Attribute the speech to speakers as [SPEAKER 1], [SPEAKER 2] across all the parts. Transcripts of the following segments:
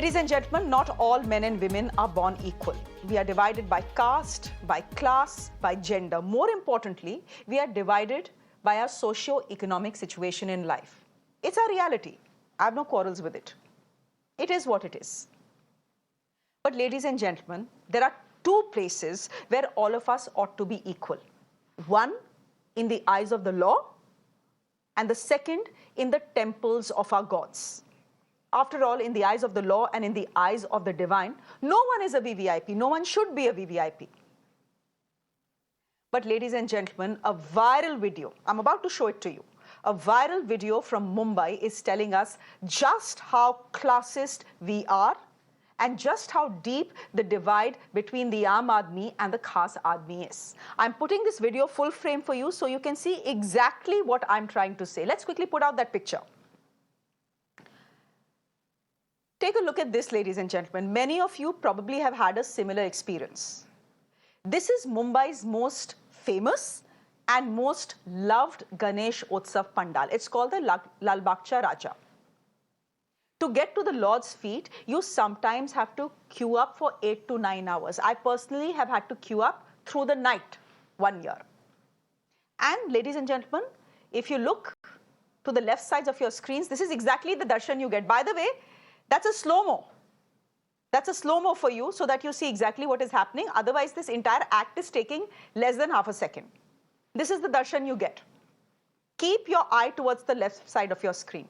[SPEAKER 1] Ladies and gentlemen, not all men and women are born equal. We are divided by caste, by class, by gender. More importantly, we are divided by our socio-economic situation in life. It's our reality. I have no quarrels with it. It is what it is. But ladies and gentlemen, there are two places where all of us ought to be equal. One, in the eyes of the law, and the second, in the temples of our gods. After all, in the eyes of the law and in the eyes of the divine, no one is a VVIP. No one should be a VVIP. But ladies and gentlemen, a viral video, I'm about to show it to you. A viral video from Mumbai is telling us just how classist we are and just how deep the divide between the Aam Aadmi and the Khas Aadmi is. I'm putting this video full frame for you so you can see exactly what I'm trying to say. Let's quickly put out that picture. Take a look at this, ladies and gentlemen. Many of you probably have had a similar experience. This is Mumbai's most famous and most loved Ganesh Chaturthi pandal. It's called the Lalbaugcharaja. To get to the Lord's feet, you sometimes have to queue up for 8 to 9 hours. I personally have had to queue up through the night 1 year. And ladies and gentlemen, if you look to the left sides of your screens, this is exactly the darshan you get. By the way, that's a slow-mo. That's a slow-mo for you so that you see exactly what is happening. Otherwise, this entire act is taking less than half a second. This is the darshan you get. Keep your eye towards the left side of your screen.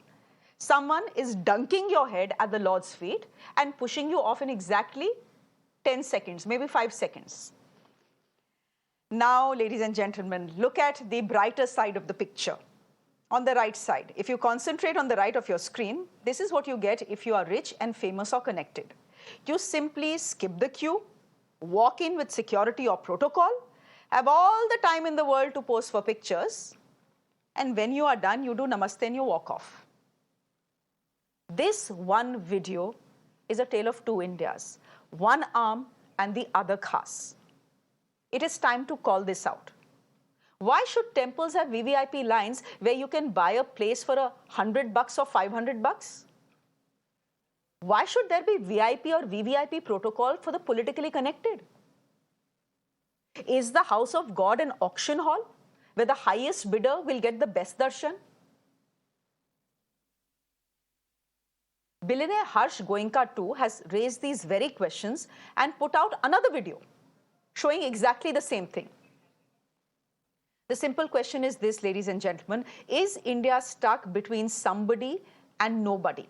[SPEAKER 1] Someone is dunking your head at the Lord's feet and pushing you off in exactly 10 seconds, maybe 5 seconds. Now, ladies and gentlemen, look at the brighter side of the picture. On the right side, if you concentrate on the right of your screen, this is what you get if you are rich and famous or connected. You simply skip the queue, walk in with security or protocol, have all the time in the world to pose for pictures, and when you are done, you do namaste and you walk off. This one video is a tale of two Indias, one Aam and the other Khas. It is time to call this out. Why should temples have VVIP lines where you can buy a place for $100 or $500? Why should there be VIP or VVIP protocol for the politically connected? Is the house of God an auction hall where the highest bidder will get the best darshan? Billionaire Harsh Goenka too has raised these very questions and put out another video showing exactly the same thing. The simple question is this, ladies and gentlemen, is India stuck between somebody and nobody?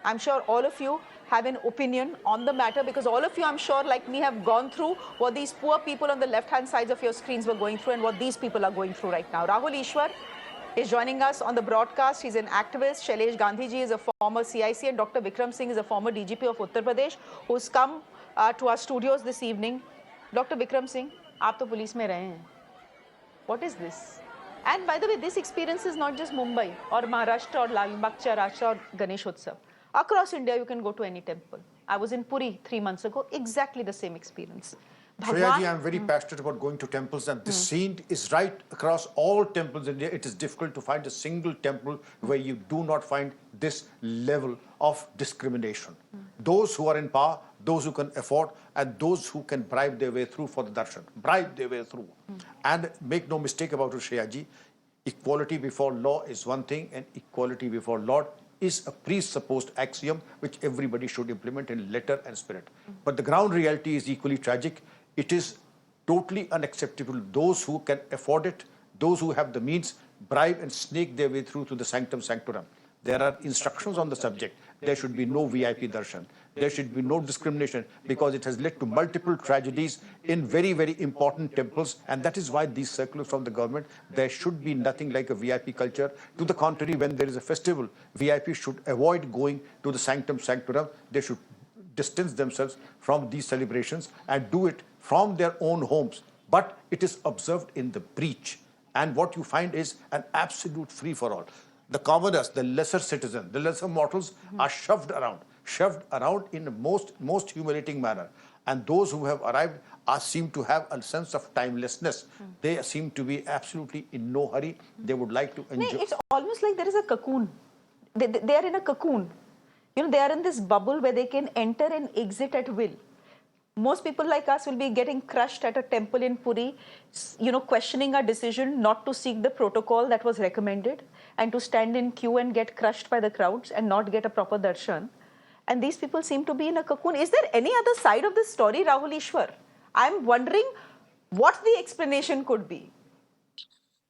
[SPEAKER 1] I'm sure all of you have an opinion on the matter because all of you, I'm sure, like me, have gone through what these poor people on the left-hand sides of your screens were going through and what these people are going through right now. Rahul Easwar is joining us on the broadcast. He's an activist. Shailesh Gandhiji is a former CIC and Dr. Vikram Singh is a former DGP of Uttar Pradesh who's come to our studios this evening. Dr. Vikram Singh, aap to police mein rahe hain. What is this? And by the way, this experience is not just Mumbai or Maharashtra or Lalbaugcharaja or Ganeshotsav. Across India, you can go to any temple. I was in Puri 3 months ago, exactly the same experience.
[SPEAKER 2] Shreya ji, I'm very passionate about going to temples, and this scene is right across all temples in India. It is difficult to find a single temple where you do not find this level of discrimination. Those who are in power, those who can afford, and those who can bribe their way through for the darshan, bribe their way through. And make no mistake about it, Shreya ji, equality before law is one thing, and equality before Lord is a presupposed axiom which everybody should implement in letter and spirit. But the ground reality is equally tragic. It is totally unacceptable. Those who can afford it, those who have the means, bribe and snake their way through to the sanctum sanctorum. There are instructions on the subject. There should be no VIP darshan. There should be no discrimination because it has led to multiple tragedies in very, very important temples. And that is why these circulars from the government, there should be nothing like a VIP culture. To the contrary, when there is a festival, VIP should avoid going to the sanctum sanctorum. They should distance themselves from these celebrations and do it from their own homes. But it is observed in the breach. And what you find is an absolute free-for-all. The commoners, the lesser citizens, the lesser mortals are shoved around in the most humiliating manner. And those who have arrived seem to have a sense of timelessness. They seem to be absolutely in no hurry. They would like to enjoy.
[SPEAKER 1] It's almost like there is a cocoon. They are in a cocoon. They are in this bubble where they can enter and exit at will. Most people like us will be getting crushed at a temple in Puri, questioning our decision not to seek the protocol that was recommended and to stand in queue and get crushed by the crowds and not get a proper darshan. And these people seem to be in a cocoon. Is there any other side of this story, Rahul Easwar? I'm wondering what the explanation could be.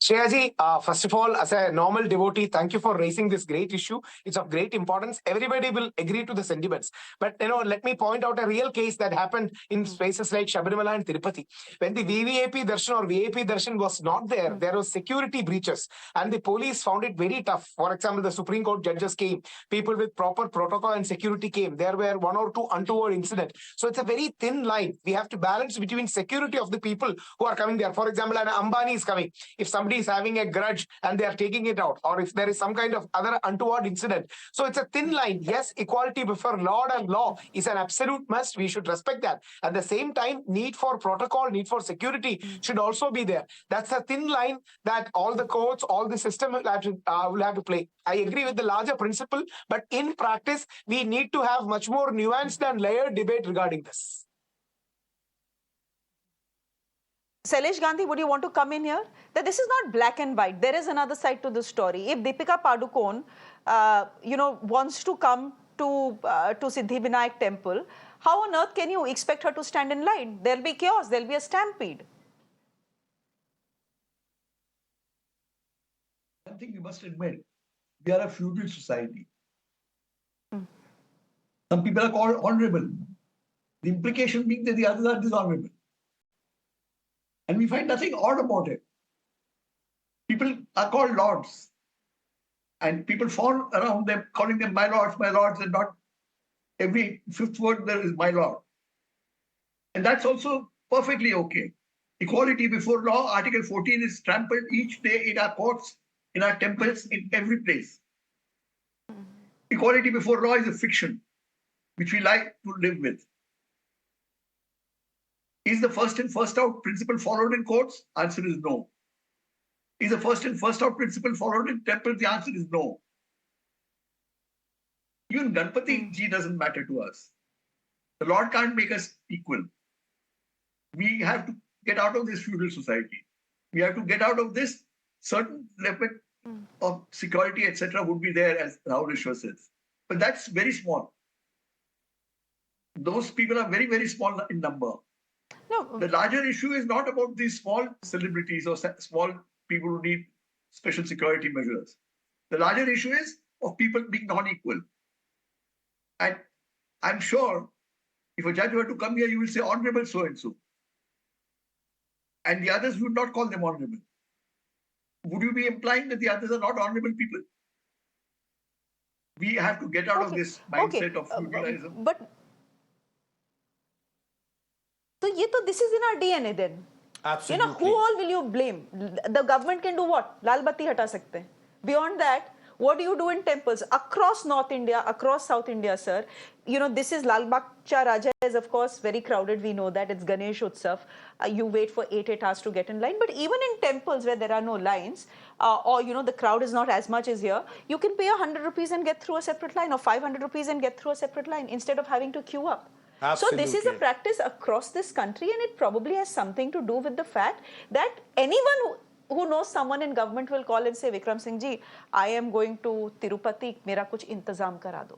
[SPEAKER 3] Shreyaji, first of all, as a normal devotee, thank you for raising this great issue. It's of great importance. Everybody will agree to the sentiments. But, let me point out a real case that happened in spaces like Shabarimala and Tirupati. When the VVIP darshan or VIP darshan was not there, there was security breaches. And the police found it very tough. For example, the Supreme Court judges came. People with proper protocol and security came. There were one or two untoward incidents. So it's a very thin line. We have to balance between security of the people who are coming there. For example, an Ambani is coming. If somebody is having a grudge and they are taking it out, or if there is some kind of other untoward incident. So it's a thin line. Yes, equality before law and law is an absolute must. We should respect that. At the same time, need for protocol, need for security should also be there. That's a thin line that all the courts, all the system will have to play. I agree with the larger principle, but in practice, we need to have much more nuanced and layered debate regarding this.
[SPEAKER 1] Shailesh Gandhi, would you want to come in here? That this is not black and white. There is another side to the story. If Deepika Padukone, wants to come to Siddhivinayak temple, how on earth can you expect her to stand in line? There'll be chaos. There'll be a stampede.
[SPEAKER 4] I think we must admit, we are a feudal society. Some people are called honorable. The implication being that the others are dishonorable. And we find nothing odd about it. People are called lords. And people fawn around them, calling them my lords, and not every fifth word there is my lord. And that's also perfectly okay. Equality before law, Article 14 is trampled each day in our courts, in our temples, in every place. Equality before law is a fiction, which we like to live with. Is the first in, first out principle followed in courts? Answer is no. Is the first in, first out principle followed in temples? The answer is no. Even Ganpati ji doesn't matter to us. The Lord can't make us equal. We have to get out of this feudal society. We have to get out of this. Certain level of security, etc., would be there, as Rahul Easwar says. But that's very small. Those people are very, very small in number.
[SPEAKER 1] No.
[SPEAKER 4] The larger issue is not about these small celebrities or small people who need special security measures. The larger issue is of people being non-equal. And I'm sure if a judge were to come here, you will say honorable so-and-so. And the others would not call them honorable. Would you be implying that the others are not honorable people? We have to get out of this mindset of feudalism.
[SPEAKER 1] But so this is in our DNA then.
[SPEAKER 2] Absolutely.
[SPEAKER 1] Who all will you blame? The government can do what? Lalbatti hata sakte hain. Beyond that, what do you do in temples across North India, across South India, sir? This is lalbaugcharaja is of course very crowded. We know that it's ganeshotsav. You wait for 8 hours to get in line. But even in temples where there are no lines, or the crowd is not as much as here, you can pay 100 rupees and get through a separate line, or 500 rupees and get through a separate line instead of having to queue up.
[SPEAKER 2] Absolutely.
[SPEAKER 1] So this is a practice across this country, and it probably has something to do with the fact that anyone who knows someone in government will call and say, Vikram Singh ji, I am going to Tirupati, mera kuch intezam kara do.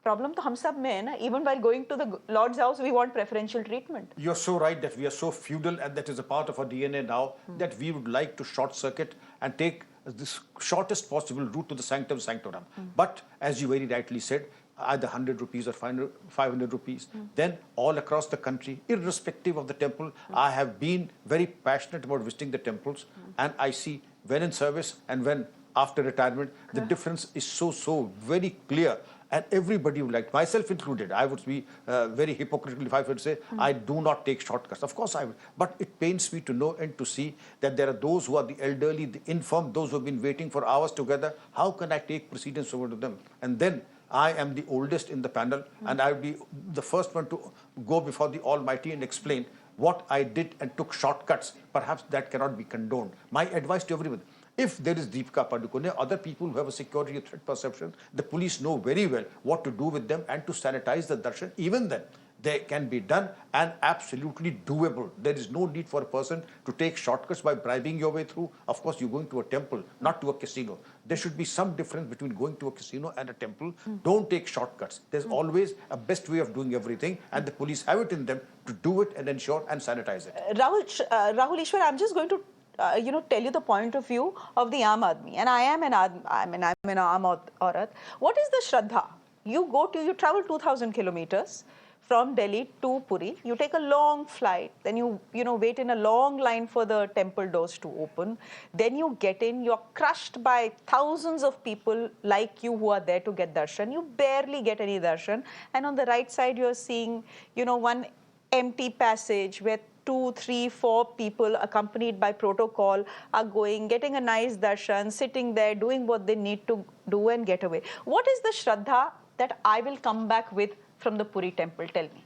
[SPEAKER 1] Problem to hum sab mein hai na. Even while going to the Lord's house, we want preferential treatment.
[SPEAKER 2] You're so right that we are so feudal, and that is a part of our DNA now, that we would like to short circuit and take this shortest possible route to the sanctum sanctorum. But as you very rightly said, either 100 rupees or 500 rupees. Then all across the country, irrespective of the temple, I have been very passionate about visiting the temples, and I see when in service and when after retirement, the difference is so very clear. And everybody would like, myself included, I would be very hypocritical if I would say, I do not take shortcuts. Of course I would. But it pains me to know and to see that there are those who are the elderly, the infirm, those who have been waiting for hours together. How can I take precedence over to them? And then I am the oldest in the panel, and I will be the first one to go before the Almighty and explain what I did and took shortcuts. Perhaps that cannot be condoned. My advice to everyone, If there is Deepika Padukone, other people who have a security or threat perception, the police know very well what to do with them and to sanitize the darshan. Even then, they can be done and absolutely doable. There is no need for a person to take shortcuts by bribing your way through. Of course, you're going to a temple, not to a casino. There should be some difference between going to a casino and a temple. Don't take shortcuts. There's always a best way of doing everything, and the police have it in them to do it and ensure and sanitize it.
[SPEAKER 1] Rahul Easwar, I'm just going to tell you the point of view of the Aam Aadmi, and I'm an Aam Aurat. What is the Shraddha? You travel 2,000 kilometers from Delhi to Puri. You take a long flight, then you wait in a long line for the temple doors to open. Then you get in, you're crushed by thousands of people like you who are there to get darshan. You barely get any darshan. And on the right side, you're seeing, one empty passage where 2, 3, 4 people accompanied by protocol are getting a nice darshan, sitting there, doing what they need to do and get away. What is the Shraddha that I will come back with from the Puri temple? Tell me.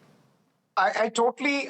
[SPEAKER 3] I totally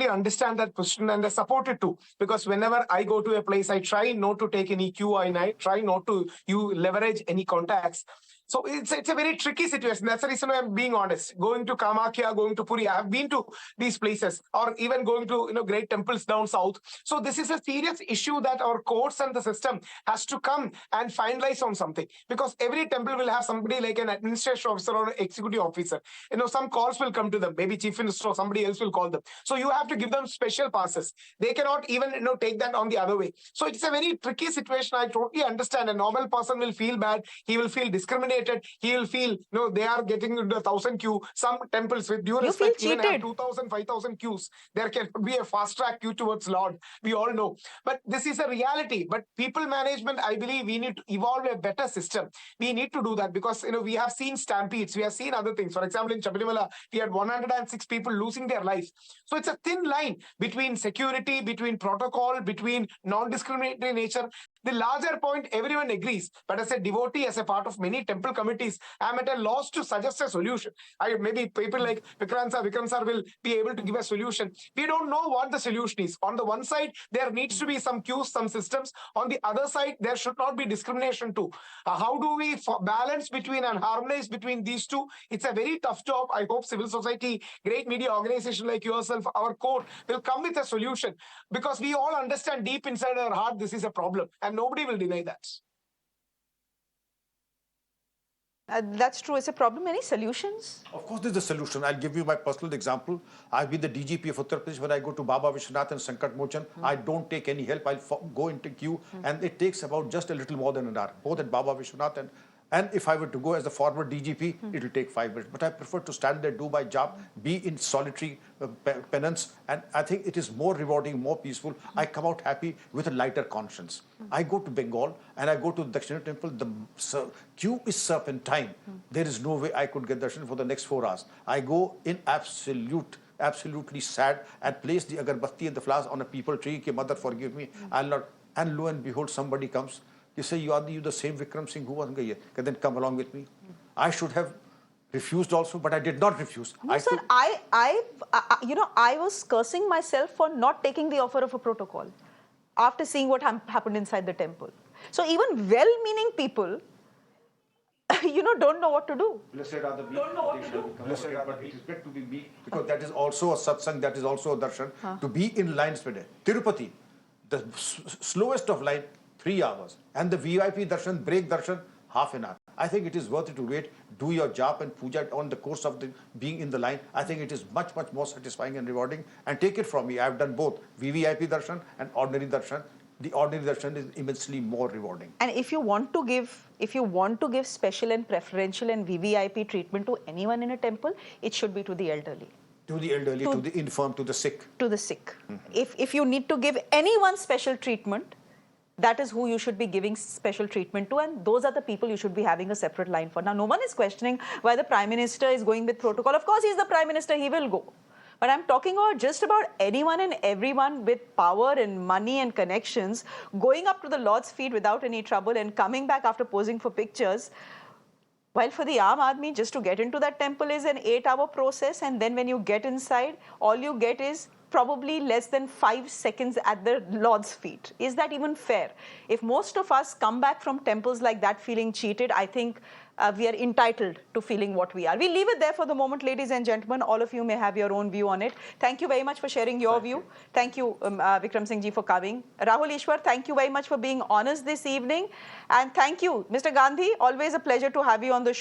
[SPEAKER 3] understand that question, and I support it too. Because whenever I go to a place, I try not to take any QI, and I try not to leverage any contacts. So it's a very tricky situation. That's the reason why I'm being honest. Going to Kamakhya, going to Puri, I have been to these places, or even going to great temples down south. So this is a serious issue that our courts and the system has to come and finalize on something. Because every temple will have somebody like an administration officer or an executive officer. Some calls will come to them. Maybe chief minister or somebody else will call them. So you have to give them special passes. They cannot even take that on the other way. So it's a very tricky situation. I totally understand. A normal person will feel bad. He will feel discriminated. He will feel, they are getting into 1,000 queue. Some temples, with due respect, even have 2,000, 5,000 queues. There can be a fast track queue towards Lord. We all know. But this is a reality. But people management, I believe we need to evolve a better system. We need to do that because, we have seen stampedes. We have seen other things. For example, in Sabarimala, we had 106 people losing their lives. So it's a thin line between security, between protocol, between non-discriminatory nature. The larger point, everyone agrees. But as a devotee, as a part of many temple committees, I'm at a loss to suggest a solution. Maybe people like Vikram sir will be able to give a solution. We don't know what the solution is. On the one side, there needs to be some cues, some systems. On the other side, there should not be discrimination too. How do we balance between and harmonize between these two? It's a very tough job. I hope civil society, great media organization like yourself, our court will come with a solution, because we all understand deep inside our heart this is a problem, and nobody will deny that.
[SPEAKER 1] That's true. It's a problem. Any solutions?
[SPEAKER 2] Of course, there's a solution. I'll give you my personal example. I've been the DGP of Uttar Pradesh. When I go to Baba Vishwanath and Sankat Mochan, I don't take any help. I'll go into queue, and it takes about just a little more than an hour, both at Baba Vishwanath and if I were to go as the former DGP, it will take 5 minutes. But I prefer to stand there, do my job, be in solitary penance, and I think it is more rewarding, more peaceful. I come out happy with a lighter conscience. I go to Bengal and I go to the Dakshina temple. The queue is serpentine. There is no way I could get darshan for the next 4 hours. I go in absolutely sad, and place the agarbatti and the flowers on a peepal tree. Ki mother, forgive me, I'll not. And lo and behold, somebody comes. You say, you the same Vikram Singh who wasn't here. Then come along with me. I should have refused also, but I did not refuse.
[SPEAKER 1] No, sir, I was cursing myself for not taking the offer of a protocol after seeing what happened inside the temple. So even well-meaning people, don't know what to do.
[SPEAKER 2] Blessed are the meek. Don't know what to do. Blessed are the meek. It is better to be meek, because that is also a satsang, that is also a darshan. To be in lines with it. Tirupati, the slowest of line, 3 hours, and the VIP darshan, break darshan, half an hour. I think it is worth it to wait, do your job and puja on the course of being in the line. I think it is much more satisfying and rewarding. And take it from me, I have done both VVIP darshan and ordinary darshan. The ordinary darshan is immensely more rewarding.
[SPEAKER 1] And if you want to give special and preferential and VVIP treatment to anyone in a temple, it should be to the elderly.
[SPEAKER 2] To the elderly, to the infirm, to the sick.
[SPEAKER 1] To the sick. If you need to give anyone special treatment, that is who you should be giving special treatment to, and those are the people you should be having a separate line for. Now, no one is questioning why the Prime Minister is going with protocol. Of course, he's the Prime Minister, he will go. But I'm talking about just about anyone and everyone with power and money and connections going up to the Lord's feet without any trouble and coming back after posing for pictures. While for the Aam Aadmi, just to get into that temple is an 8-hour process, and then when you get inside, all you get is probably less than 5 seconds at the Lord's feet. Is that even fair? If most of us come back from temples like that feeling cheated, I think we are entitled to feeling what we are. We'll leave it there for the moment, ladies and gentlemen. All of you may have your own view on it. Thank you very much for sharing your view. Thank you, Vikram Singh ji, for coming. Rahul Easwar, thank you very much for being honest this evening. And thank you, Mr. Gandhi. Always a pleasure to have you on the show.